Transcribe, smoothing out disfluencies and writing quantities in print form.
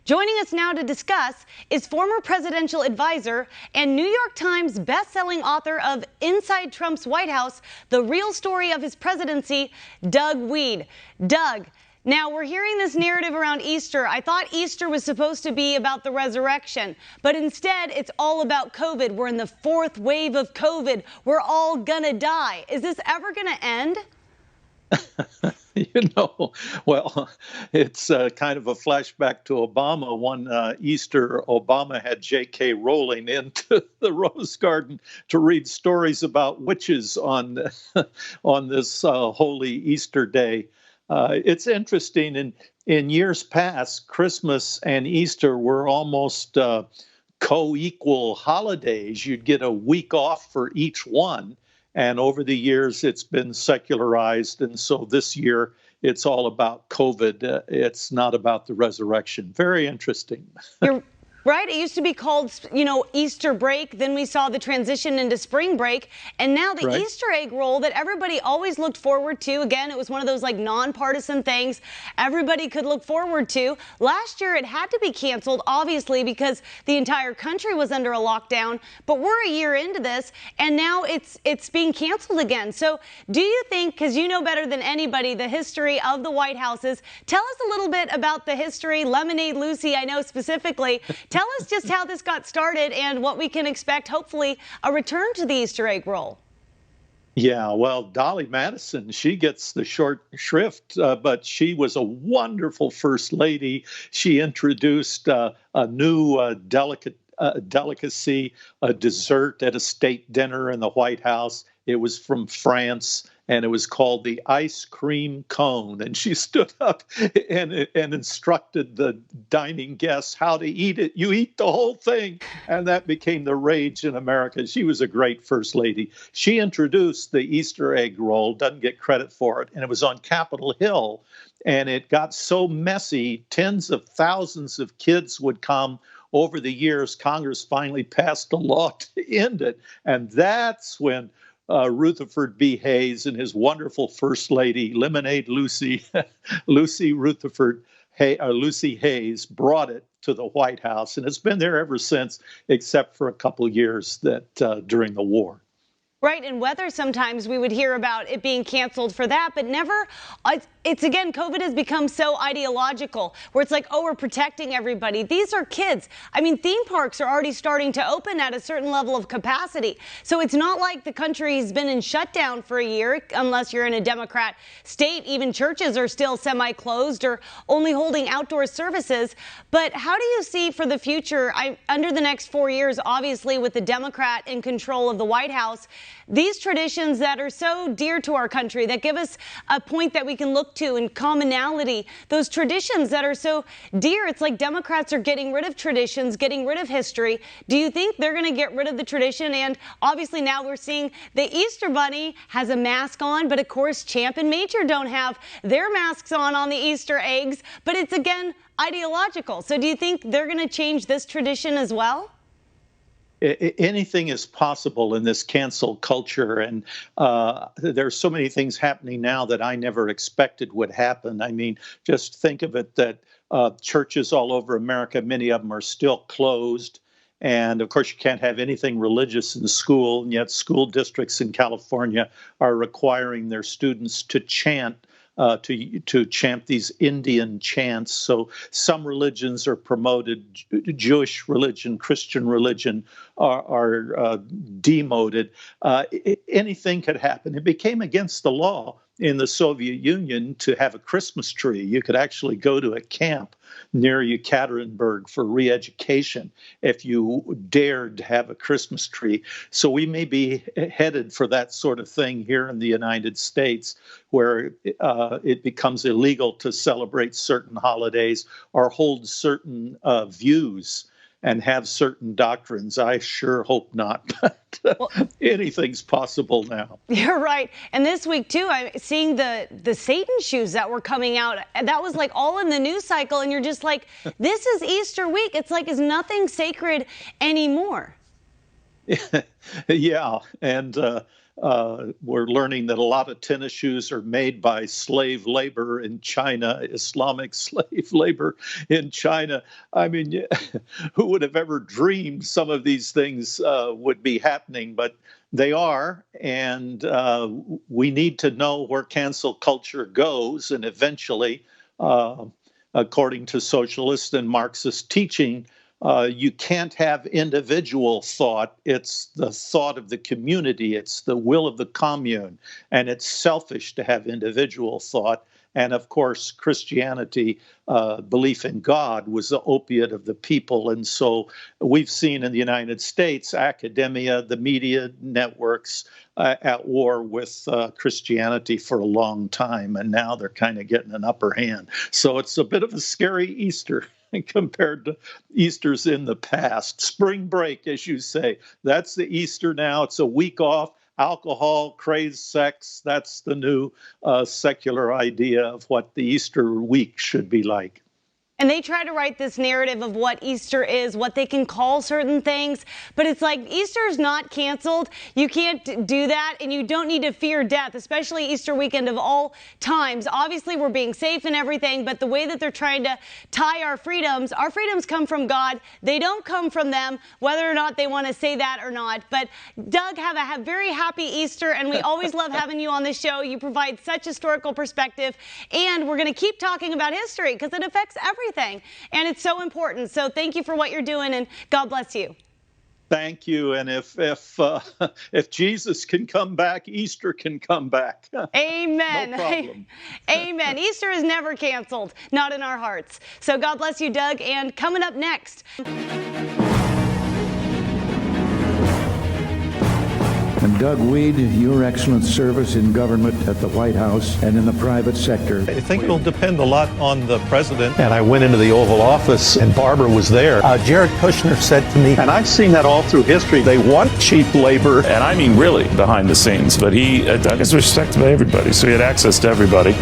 Joining us now to discuss is former presidential advisor and New York Times best-selling author of Inside Trump's White House, The Real Story of His Presidency, Doug Wead. Doug, now we're hearing this narrative around Easter. I thought Easter was supposed to be about the resurrection, but instead it's all about COVID. We're in the fourth wave of COVID. We're all gonna die. Is this ever gonna end? Well, it's kind of a flashback to Obama. One Easter, Obama had J.K. Rowling into the Rose Garden to read stories about witches on on this holy Easter day. It's interesting. In years past, Christmas and Easter were almost co-equal holidays. You'd get a week off for each one. And over the years, it's been secularized. And so this year, it's all about COVID. It's not about the resurrection. Very interesting. You're right. It used to be called, Easter break. Then we saw the transition into spring break. And now the Right. Easter egg roll that everybody always looked forward to. Again, it was one of those nonpartisan things everybody could look forward to. Last year, it had to be canceled, obviously, because the entire country was under a lockdown. But we're a year into this, and now it's being canceled again. So do you think, because you know better than anybody the history of the White Houses, tell us a little bit about the history, Lemonade Lucy, I know specifically. Tell us just how this got started and what we can expect, hopefully, a return to the Easter egg roll. Yeah, well, Dolly Madison, she gets the short shrift, but she was a wonderful first lady. She introduced a new delicacy, a dessert at a state dinner in the White House. It was from France, and it was called the ice cream cone. And she stood up and instructed the dining guests how to eat it. You eat the whole thing. And that became the rage in America. She was a great first lady. She introduced the Easter egg roll, doesn't get credit for it. And it was on Capitol Hill. And it got so messy, tens of thousands of kids would come. Over the years, Congress finally passed a law to end it. And that's when Rutherford B. Hayes and his wonderful first lady, Lemonade Lucy, Lucy Hayes, brought it to the White House. And it's been there ever since, except for a couple of years that during the war. Right, and whether sometimes we would hear about it being canceled for that, but never, it's again, COVID has become so ideological, where it's like, oh, we're protecting everybody. These are kids. I mean, theme parks are already starting to open at a certain level of capacity. So it's not like the country's been in shutdown for a year, unless you're in a Democrat state. Even churches are still semi-closed or only holding outdoor services. But how do you see for the future, under the next 4 years, obviously with the Democrat in control of the White House, these traditions that are so dear to our country, that give us a point that we can look to in commonality, those traditions that are so dear, it's like Democrats are getting rid of traditions, getting rid of history. Do you think they're going to get rid of the tradition? And obviously now we're seeing the Easter Bunny has a mask on, but of course Champ and Major don't have their masks on the Easter eggs, but it's again ideological. So do you think they're going to change this tradition as well? Anything is possible in this cancel culture. And there's so many things happening now that I never expected would happen. I mean, just think of it that churches all over America, many of them are still closed. And of course, you can't have anything religious in school. And yet school districts in California are requiring their students to chant. To chant these Indian chants. So some religions are promoted, Jewish religion, Christian religion are demoted. Anything could happen. It became against the law in the Soviet Union to have a Christmas tree. You could actually go to a camp near Yekaterinburg for re-education if you dared to have a Christmas tree. So we may be headed for that sort of thing here in the United States, where it becomes illegal to celebrate certain holidays or hold certain views and have certain doctrines. I sure hope not, but anything's possible now. You're right. And this week, too, I'm seeing the Satan shoes that were coming out. That was like all in the news cycle. And you're just like, this is Easter week. It's like, is nothing sacred anymore? Yeah. And we're learning that a lot of tennis shoes are made by slave labor in China, Islamic slave labor in China. I mean, who would have ever dreamed some of these things would be happening? But they are, and we need to know where cancel culture goes. And eventually, according to socialist and Marxist teaching, you can't have individual thought. It's the thought of the community. It's the will of the commune. And it's selfish to have individual thought. And of course, Christianity, belief in God, was the opiate of the people. And so we've seen in the United States, academia, the media networks at war with Christianity for a long time. And now they're kind of getting an upper hand. So it's a bit of a scary Easter compared to Easters in the past. Spring break, as you say, that's the Easter now. It's a week off. Alcohol, crazed sex, that's the new secular idea of what the Easter week should be like. And they try to write this narrative of what Easter is, what they can call certain things. But it's like Easter is not canceled. You can't do that, and you don't need to fear death, especially Easter weekend of all times. Obviously, we're being safe and everything, but the way that they're trying to tie our freedoms come from God. They don't come from them, whether or not they want to say that or not. But Doug, have a very happy Easter, and we always love having you on the show. You provide such historical perspective, and we're going to keep talking about history because it affects everything. And it's so important. So thank you for what you're doing, and God bless you. Thank you. And if Jesus can come back, Easter can come back. Amen. No problem. Amen. Easter is never canceled, not in our hearts. So God bless you, Doug. And coming up next. And Doug Weed, your excellent service in government at the White House and in the private sector. I think it'll depend a lot on the president. And I went into the Oval Office and Barbara was there. Jared Kushner said to me, and I've seen that all through history, they want cheap labor. And I mean really behind the scenes, but he is respected by everybody. So he had access to everybody.